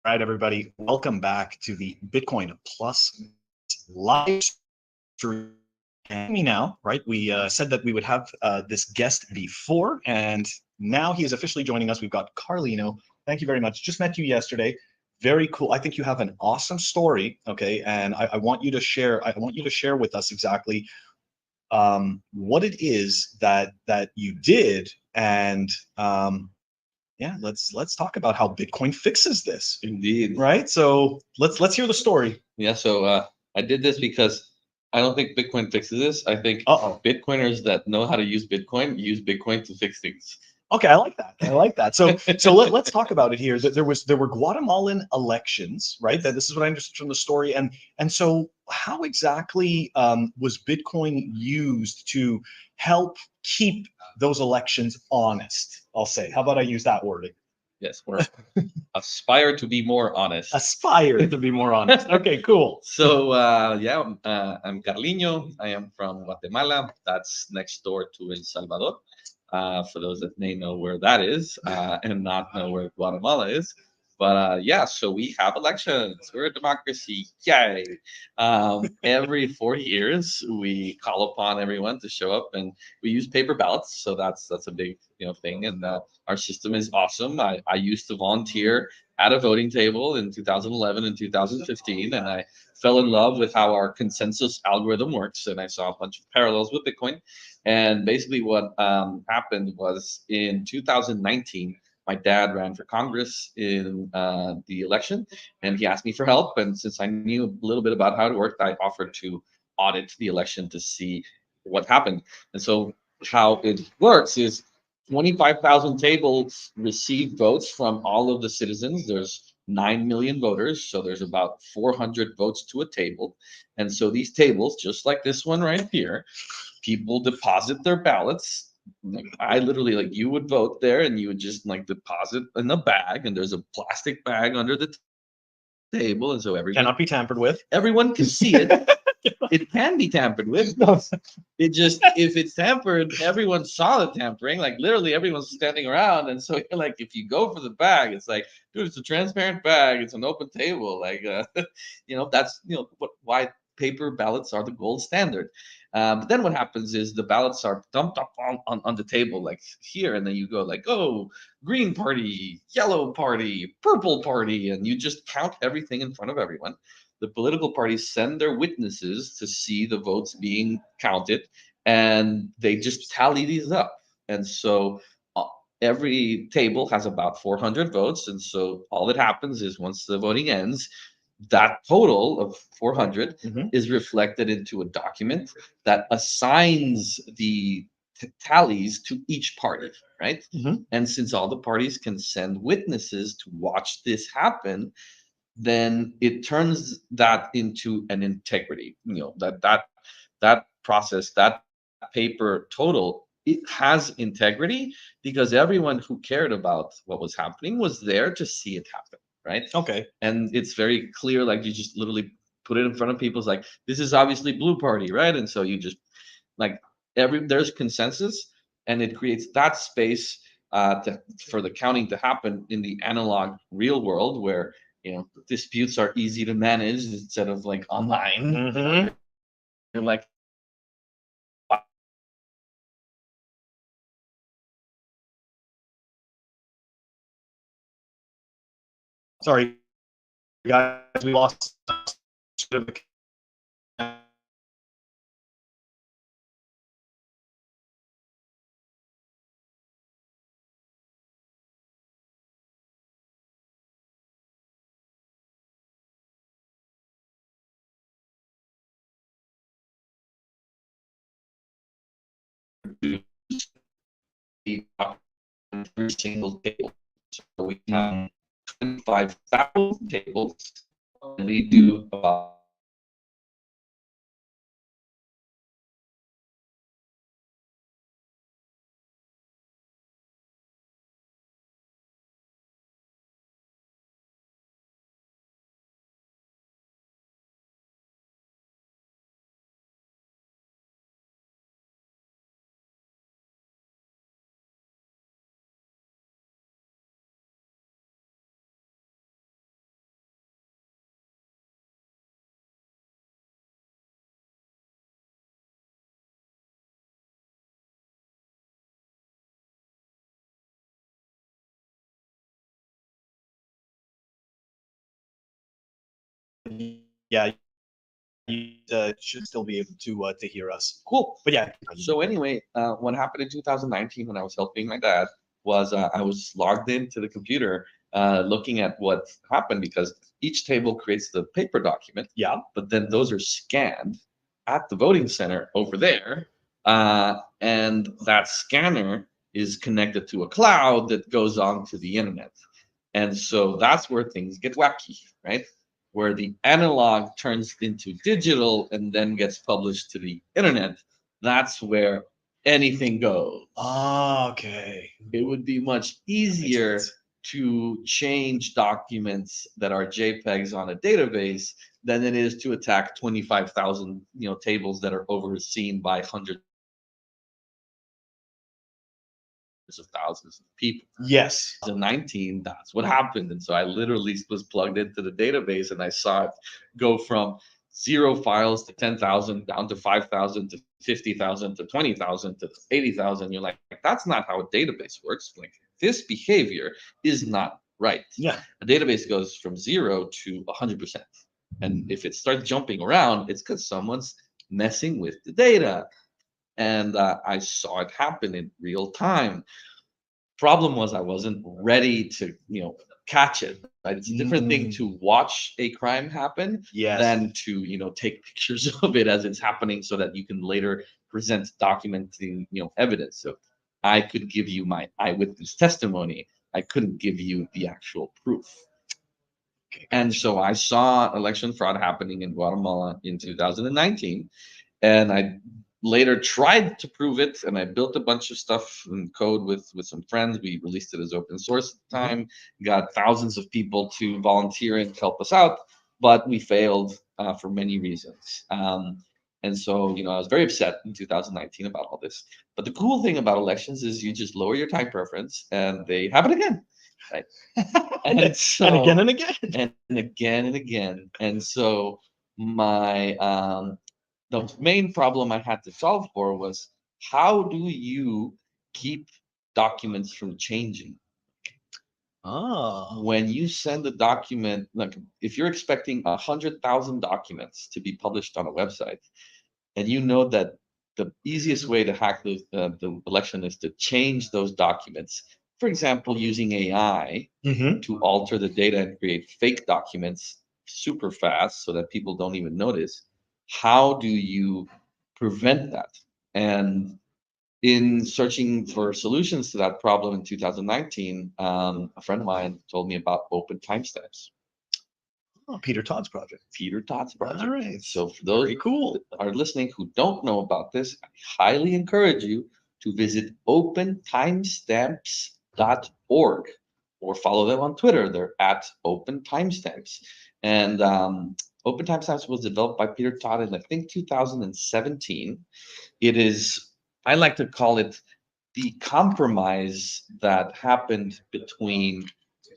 All right, everybody, welcome back to the Bitcoin Plus live stream. And me now, right? We said that we would have this guest before, and now he is officially joining us. We've got Carlino. Thank you very much. Just met you yesterday. Very cool. I think you have an awesome story. Okay, and I want you to share. I want you to share with us exactly what it is that you did, and yeah, let's talk about how Bitcoin fixes this. Indeed. Right? So let's hear the story. Yeah. So I did this because I don't think Bitcoin fixes this. I think Uh-oh. Bitcoiners that know how to use Bitcoin to fix things. Okay, I like that. I like that. So let's talk about it here. There were Guatemalan elections, right? That this is what I understood from the story. And so how exactly was Bitcoin used to help keep those elections honest? I'll say. How about I use that wording? Yes, or aspire to be more honest. Aspire to be more honest. Okay, cool. So I'm Carlino. I am from Guatemala. That's next door to El Salvador. For those that may know where that is and not know where Guatemala is. But yeah, so we have elections. We're a democracy. Yay! Every 4 years, we call upon everyone to show up, and we use paper ballots. So that's a big thing, and our system is awesome. I used to volunteer at a voting table in 2011 and 2015, and I fell in love with how our consensus algorithm works, and I saw a bunch of parallels with Bitcoin. And basically, what happened was in 2019, my dad ran for Congress in the election, and he asked me for help. And since I knew a little bit about how it worked, I offered to audit the election to see what happened. And so, how it works is 25,000 tables receive votes from all of the citizens. There's 9 million voters, so there's about 400 votes to a table. And so these tables, just like this one right here, people deposit their ballots. Like I literally, like, you would vote there and you would just like deposit in a bag, and there's a plastic bag under the table, and so Cannot be tampered with. everyone can see it. It can be tampered with. No. It just, if it's tampered, everyone saw the tampering. Like literally, everyone's standing around, and so you're like, if you go for the bag, it's like, dude, it's a transparent bag. It's an open table. Like, that's why paper ballots are the gold standard. But then what happens is the ballots are dumped up on the table like here, and then you go like, oh, green party, yellow party, purple party, and you just count everything in front of everyone. The political parties send their witnesses to see the votes being counted, and they just tally these up. And so uh, every table has about 400 votes. And so all that happens is once the voting ends, that total of 400 is reflected into a document that assigns the tallies to each party, right? And since all the parties can send witnesses to watch this happen, then it turns that into an integrity. That process, that paper total, it has integrity because everyone who cared about what was happening was there to see it happen, right? Okay. And it's very clear, like you just literally put it in front of people. It's like, this is obviously blue party, right? And so you just like there's consensus, and it creates that space for the counting to happen in the analog real world where disputes are easy to manage instead of like online. You're like, Sorry, guys, we lost. every single table. So we have 25,000 tables, and we do about yeah, you should still be able to hear us. Cool. But yeah, So anyway, what happened in 2019 when I was helping my dad was I was logged into the computer looking at what happened because each table creates the paper document, yeah. but then those are scanned at the voting center over there, and that scanner is connected to a cloud that goes on to the internet. And so that's where things get wacky, right? Where the analog turns into digital and then gets published to the internet, that's where anything goes. Ah, okay. It would be much easier to change documents that are JPEGs on a database than it is to attack 25,000, tables that are overseen by hundreds of thousands of people. Yes. 2019, that's what happened. And so I literally was plugged into the database and I saw it go from 0 files to 10,000 down to 5,000 to 50,000 to 20,000 to 80,000. You're like, that's not how a database works. Like, this behavior is not right. Yeah. A database goes from 0 to 100%. And if it starts jumping around, it's because someone's messing with the data. And I saw it happen in real time. Problem was I wasn't ready to, catch it. Right? It's a different thing to watch a crime happen Yes. than to, take pictures of it as it's happening so that you can later present documenting, evidence. So I could give you my eyewitness testimony. I couldn't give you the actual proof. Okay, And gotcha. so I saw election fraud happening in Guatemala in 2019, and I later tried to prove it, and I built a bunch of stuff in code with some friends. We released it as open source at the time, got thousands of people to volunteer and help us out, but we failed for many reasons. And so, I was very upset in 2019 about all this. But the cool thing about elections is you just lower your time preference, and they happen again, right? And so, and again and again. and again and again. And so my the main problem I had to solve for was, how do you keep documents from changing? Oh. When you send a document, like if you're expecting 100,000 documents to be published on a website, and you know that the easiest way to hack the election is to change those documents, for example, using AI to alter the data and create fake documents super fast so that people don't even notice. How do you prevent that? And in searching for solutions to that problem in 2019, a friend of mine told me about open timestamps. Oh, Peter Todd's project. Peter Todd's project. All right. So for those Very cool. that are listening who don't know about this, I highly encourage you to visit opentimestamps.org or follow them on Twitter. They're at Open Timestamps. And Open Timestamps was developed by Peter Todd in, I think, 2017. It is, I like to call it, the compromise that happened between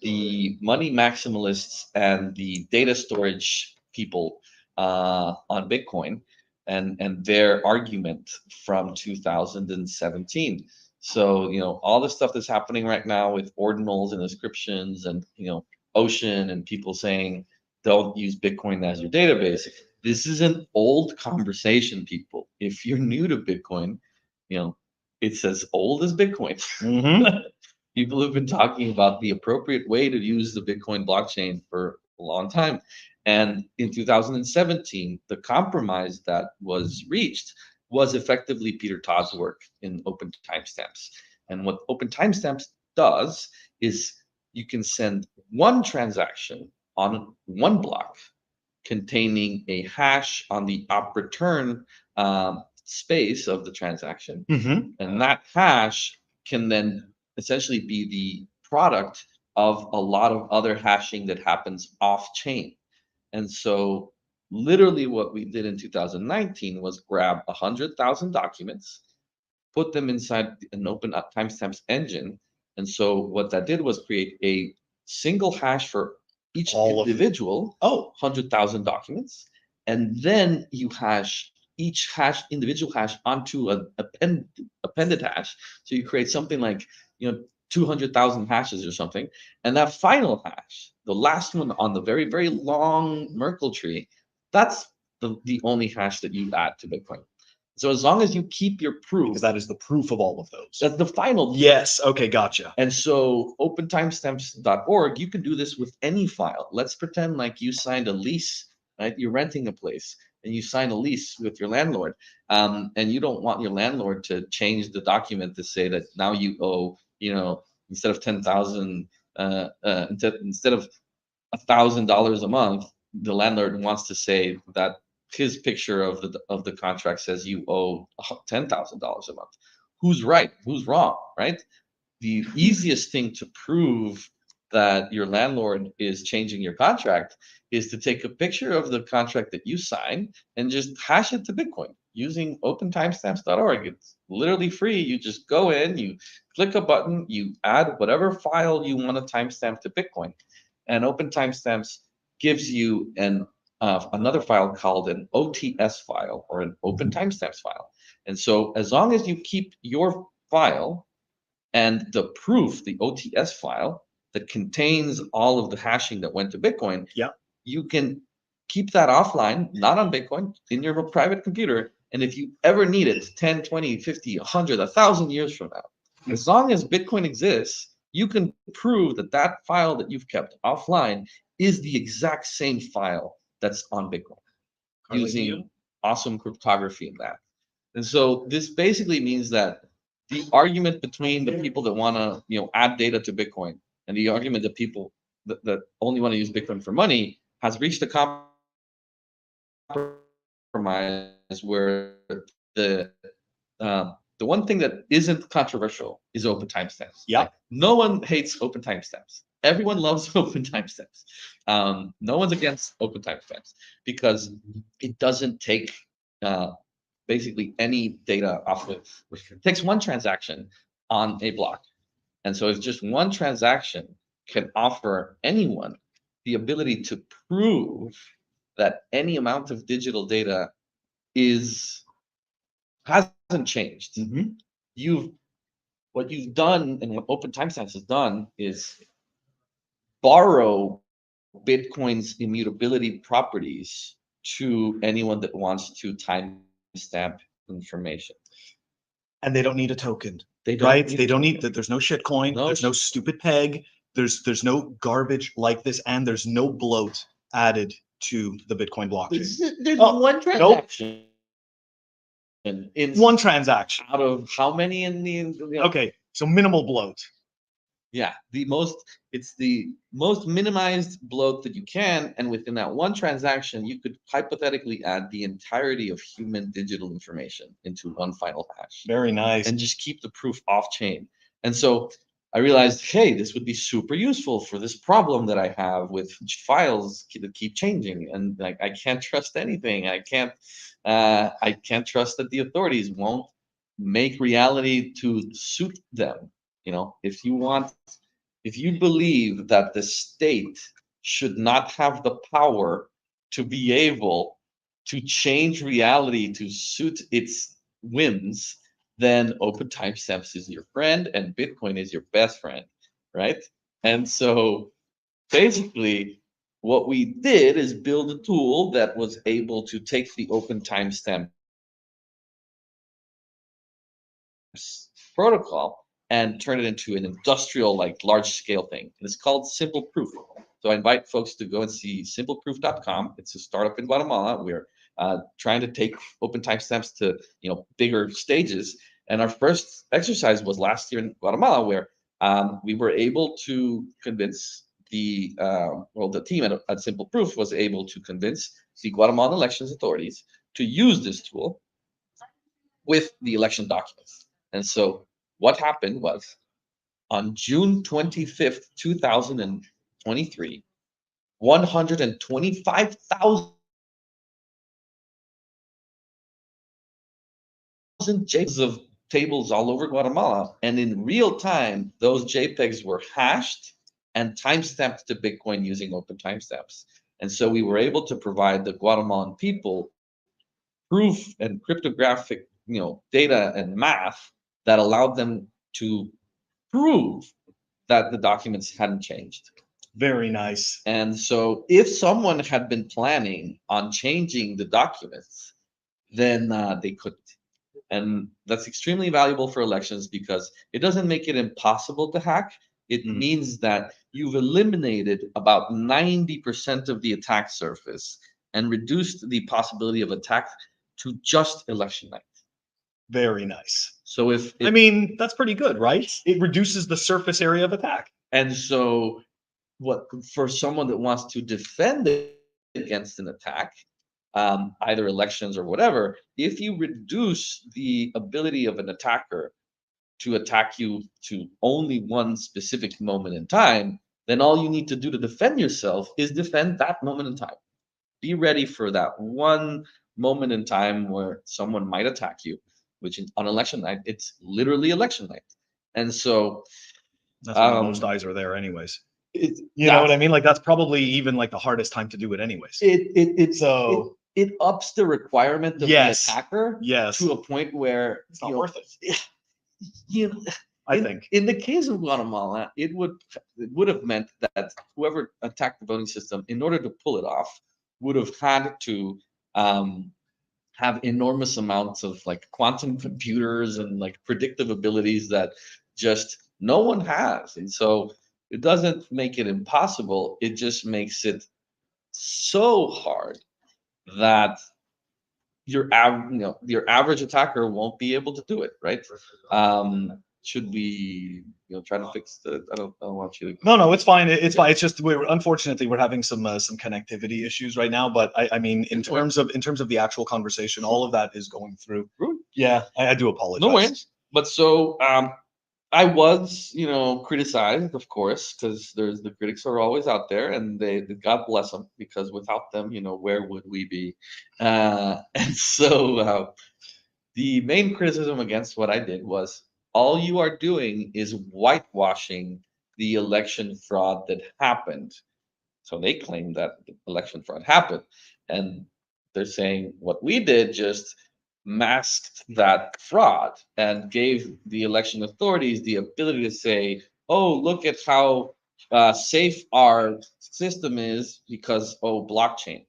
the money maximalists and the data storage people on Bitcoin, and their argument from 2017. So, all the stuff that's happening right now with ordinals and inscriptions and, Ocean and people saying don't use Bitcoin as your database. This is an old conversation, people. If you're new to Bitcoin, it's as old as Bitcoin. People have been talking about the appropriate way to use the Bitcoin blockchain for a long time. And in 2017, the compromise that was reached was effectively Peter Todd's work in open timestamps. And what open timestamps does is you can send one transaction on one block containing a hash on the op return space of the transaction. And that hash can then essentially be the product of a lot of other hashing that happens off chain. And so, literally, what we did in 2019 was grab 100,000 documents, put them inside an open timestamps engine. And so, what that did was create a single hash for each individual 100,000 documents. And then you hash each individual hash onto an appended hash. So you create something like, 200,000 hashes or something. And that final hash, the last one on the very, very long Merkle tree, that's the only hash that you add to Bitcoin. So as long as you keep your proof, Because that is the proof of all of those. that's the final proof. Yes. Okay. Gotcha. And so opentimestamps.org, you can do this with any file. Let's pretend like you signed a lease, right? You're renting a place and you sign a lease with your landlord, and you don't want your landlord to change the document to say that now you owe, instead of 10,000, instead of $1,000 a month, the landlord wants to say that his picture of the contract says you owe $10,000 a month. Who's right? Who's wrong? Right? The easiest thing to prove that your landlord is changing your contract is to take a picture of the contract that you sign and just hash it to Bitcoin using opentimestamps.org. It's literally free. You just go in, you click a button, you add whatever file you want to timestamp to Bitcoin, and OpenTimestamps gives you another file called an OTS file, or an Open Timestamps file. And so as long as you keep your file and the proof, the OTS file that contains all of the hashing that went to Bitcoin, Yeah. you can keep that offline, not on Bitcoin, in your private computer. And if you ever need it 10, 20, 50, 100, 1,000 years from now, as long as Bitcoin exists, you can prove that that file that you've kept offline is the exact same file that's on Bitcoin, using awesome cryptography in that. And so this basically means that the argument between the people that want to, add data to Bitcoin, and the argument that people that only want to use Bitcoin for money has reached a compromise where the one thing that isn't controversial is open timestamps. Yeah. Like, no one hates open timestamps. Everyone loves open timestamps. No one's against open timestamps because it doesn't take basically any data off of it takes one transaction on a block. And so it's just one transaction can offer anyone the ability to prove that any amount of digital data hasn't changed. Mm-hmm. What you've done and what Open Timestamps has done is borrow Bitcoin's immutability properties to anyone that wants to timestamp information. And they don't need a token. They don't Right? need They a don't need token. that. There's no shitcoin. No There's no stupid peg. There's no garbage like this, and there's no bloat added to the Bitcoin blockchain. There's Oh, one transaction. In One transaction. out of how many in the Okay, so minimal bloat. yeah, it's the most minimized bloat that you can, and within that one transaction you could hypothetically add the entirety of human digital information into one final hash Very nice. and just keep the proof off chain. And so I realized, hey, this would be super useful for this problem that I have with files that keep changing, and like I can't trust anything. I can't trust that the authorities won't make reality to suit them. If you believe that the state should not have the power to be able to change reality to suit its whims, then open timestamps is your friend and Bitcoin is your best friend, right? And so basically, what we did is build a tool that was able to take the open timestamps protocol and turn it into an industrial, like large scale thing. And it's called Simple Proof. So I invite folks to go and see simpleproof.com. It's a startup in Guatemala. We're trying to take open timestamps to bigger stages. And our first exercise was last year in Guatemala, where we were able to convince the team at Simple Proof was able to convince the Guatemalan elections authorities to use this tool with the election documents. And so what happened was on June 25th, 2023, 125,000 JPEGs of tables all over Guatemala. And in real time, those JPEGs were hashed and timestamped to Bitcoin using open timestamps. And so we were able to provide the Guatemalan people proof and cryptographic data and math that allowed them to prove that the documents hadn't changed. Very nice. And so if someone had been planning on changing the documents, then they couldn't. And that's extremely valuable for elections because it doesn't make it impossible to hack. It Mhm. means that you've eliminated about 90% of the attack surface and reduced the possibility of attack to just election night. Very nice. So if I mean, that's pretty good, right? It reduces the surface area of attack. and so what for someone that wants to defend against an attack, either elections or whatever, if you reduce the ability of an attacker to attack you to only one specific moment in time, then all you need to do to defend yourself is defend that moment in time. Be ready for that one moment in time where someone might attack you, which on election night, it's literally election night. And so That's when the most um, eyes are there, anyways. it, You know what I mean? Like that's probably even like the hardest time to do it, anyways. So it ups the requirement of yes, the attacker yes, to a point where it's not worth it. you know, I think. in the case of Guatemala, it would have meant that whoever attacked the voting system, in order to pull it off, would have had to have enormous amounts of like quantum computers and like predictive abilities that just no one has. And so it doesn't make it impossible. It just makes it so hard that your average attacker won't be able to do it, right? Should we try to fix the? I don't want you to. No, it's fine. It's fine. It's just unfortunately we're having some connectivity issues right now. But I mean, in terms of the actual conversation, all of that is going through. Yeah, I do apologize. No worries. But so I was, criticized, of course, because there's the critics are always out there, and God bless them, because without them, where would we be? And so the main criticism against what I did was all you are doing is whitewashing the election fraud that happened. So they claim that the election fraud happened, and they're saying what we did just masked that fraud and gave the election authorities the ability to say, "Oh, look at how safe our system is because blockchain."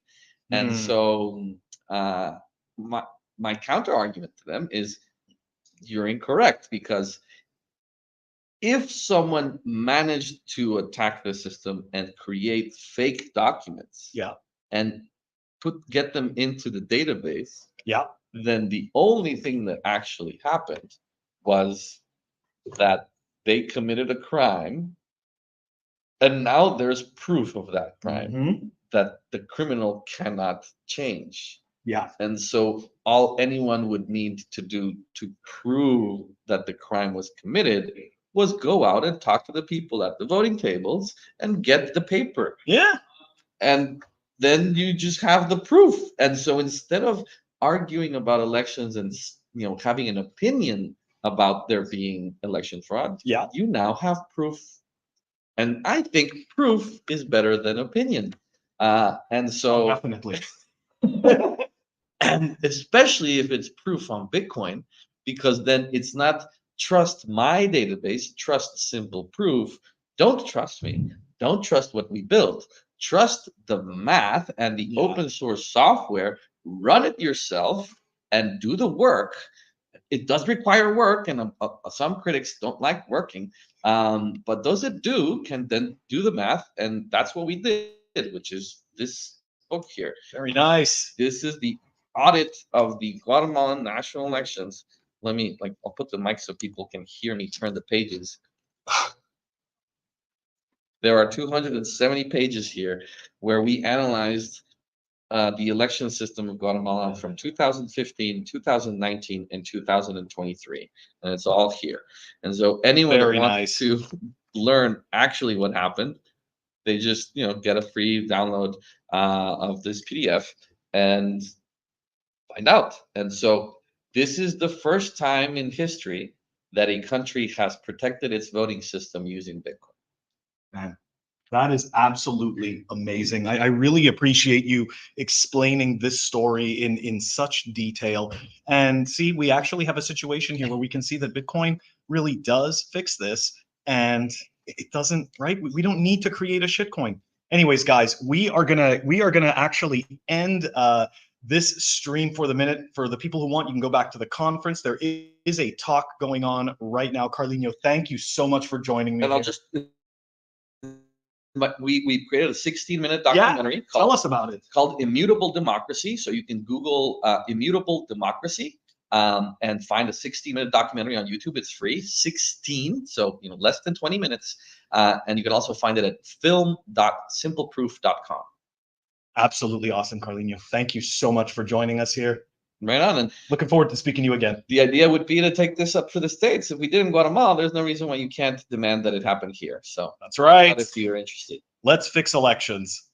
And Mhm. so uh, my counter argument to them is, you're incorrect, because if someone managed to attack the system and create fake documents Yeah, and get them into the database, yeah. then the only thing that actually happened was that they committed a crime, and now there's proof of that crime Hmm. that the criminal cannot change. Yeah. And so all anyone would need to do to prove that the crime was committed was go out and talk to the people at the voting tables and get the paper. Yeah. And then you just have the proof. And so instead of arguing about elections and having an opinion about there being election fraud, Yeah. you now have proof. And I think proof is better than opinion. And so Definitely. and especially if it's proof on Bitcoin, because then it's not trust my database, trust simple proof. Don't trust me. Don't trust what we built. Trust the math and the Yeah. open source software. Run it yourself and do the work. It does require work, and some critics don't like working. But those that do can then do the math, and that's what we did, which is this book here. Very nice. This is the audit of the Guatemalan national elections. I'll put the mic so people can hear me turn the pages. There are 270 pages here where we analyzed the election system of Guatemala from 2015, 2019, and 2023. And it's all here. And so anyone Very that wants nice. to learn actually what happened, they just get a free download of this PDF and find out. And so this is the first time in history that a country has protected its voting system using Bitcoin. Man, that is absolutely amazing. I really appreciate you explaining this story in such detail. And see, we actually have a situation here where we can see that Bitcoin really does fix this. and it doesn't, right? We don't need to create a shitcoin. Anyways, guys, we are gonna actually end this stream for the minute. For the people who want, you can go back to the conference. There is a talk going on right now. Carlino, thank you so much for joining me. And I'll just, but we created a 16-minute documentary. Tell us about it. Called Immutable Democracy. So you can Google Immutable Democracy and find a 16-minute documentary on YouTube. It's free, 16, so less than 20 minutes. And you can also find it at film.simpleproof.com. Absolutely awesome, Carlino. Thank you so much for joining us here. Right on. And looking forward to speaking to you again. The idea would be to take this up to the States. If we did in Guatemala, there's no reason why you can't demand that it happen here. So that's right. if you're interested. Let's fix elections.